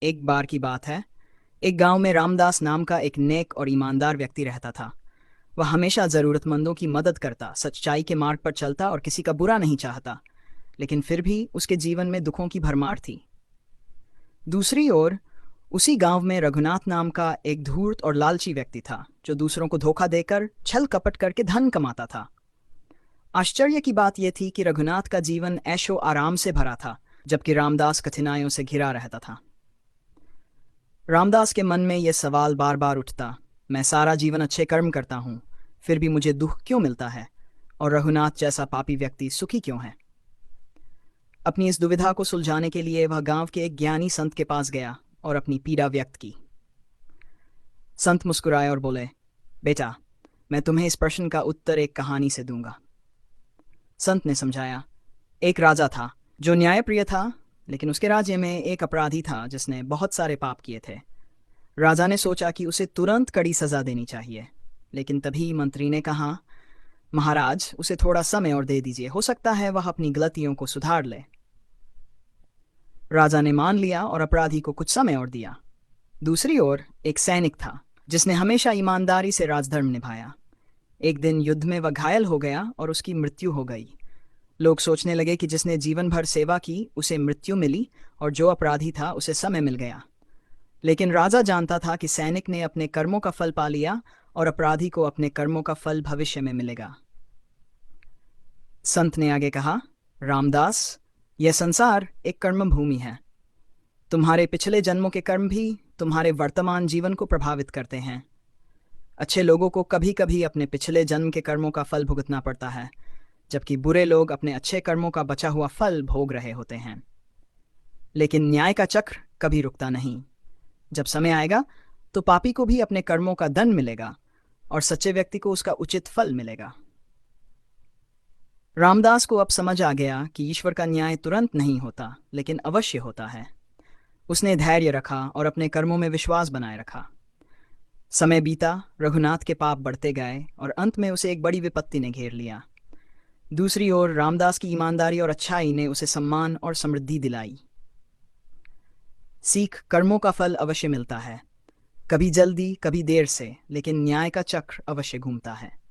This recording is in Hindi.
एक बार की बात है। एक गांव में रामदास नाम का एक नेक और ईमानदार व्यक्ति रहता था। वह हमेशा जरूरतमंदों की मदद करता, सच्चाई के मार्ग पर चलता और किसी का बुरा नहीं चाहता। लेकिन फिर भी उसके जीवन में दुखों की भरमार थी। दूसरी ओर उसी गांव में रघुनाथ नाम का एक धूर्त और लालची व्यक्ति था, जो दूसरों को धोखा देकर, छल कपट करके धन कमाता था। आश्चर्य की बात यह थी कि रघुनाथ का जीवन ऐशो आराम से भरा था, जबकि रामदास कठिनाइयों से घिरा रहता था। रामदास के मन में यह सवाल बार बार उठता, मैं सारा जीवन अच्छे कर्म करता हूँ, फिर भी मुझे दुख क्यों मिलता है? और रघुनाथ जैसा पापी व्यक्ति सुखी क्यों है? अपनी इस दुविधा को सुलझाने के लिए वह गांव के एक ज्ञानी संत के पास गया और अपनी पीड़ा व्यक्त की। संत मुस्कुराए और बोले, बेटा, मैं तुम्हें इस प्रश्न का उत्तर एक कहानी से दूंगा। संत ने समझाया, एक राजा था जो न्यायप्रिय था, लेकिन उसके राज्य में एक अपराधी था जिसने बहुत सारे पाप किए थे। राजा ने सोचा कि उसे तुरंत कड़ी सजा देनी चाहिए, लेकिन तभी मंत्री ने कहा, महाराज, उसे थोड़ा समय और दे दीजिए, हो सकता है वह अपनी गलतियों को सुधार ले। राजा ने मान लिया और अपराधी को कुछ समय और दिया। दूसरी ओर एक सैनिक था जिसने हमेशा ईमानदारी से राजधर्म निभाया। एक दिन युद्ध में वह घायल हो गया और उसकी मृत्यु हो गई। लोग सोचने लगे कि जिसने जीवन भर सेवा की उसे मृत्यु मिली, और जो अपराधी था उसे समय मिल गया। लेकिन राजा जानता था कि सैनिक ने अपने कर्मों का फल पा लिया और अपराधी को अपने कर्मों का फल भविष्य में मिलेगा। संत ने आगे कहा, रामदास, यह संसार एक कर्म भूमि है। तुम्हारे पिछले जन्मों के कर्म भी तुम्हारे वर्तमान जीवन को प्रभावित करते हैं। अच्छे लोगों को कभी कभी अपने पिछले जन्म के कर्मों का फल भुगतना पड़ता है, जबकि बुरे लोग अपने अच्छे कर्मों का बचा हुआ फल भोग रहे होते हैं। लेकिन न्याय का चक्र कभी रुकता नहीं। जब समय आएगा तो पापी को भी अपने कर्मों का दंड मिलेगा और सच्चे व्यक्ति को उसका उचित फल मिलेगा। रामदास को अब समझ आ गया कि ईश्वर का न्याय तुरंत नहीं होता, लेकिन अवश्य होता है। उसने धैर्य रखा और अपने कर्मों में विश्वास बनाए रखा। समय बीता, रघुनाथ के पाप बढ़ते गए और अंत में उसे एक बड़ी विपत्ति ने घेर लिया। दूसरी ओर रामदास की ईमानदारी और अच्छाई ने उसे सम्मान और समृद्धि दिलाई। सीख, कर्मों का फल अवश्य मिलता है, कभी जल्दी कभी देर से, लेकिन न्याय का चक्र अवश्य घूमता है।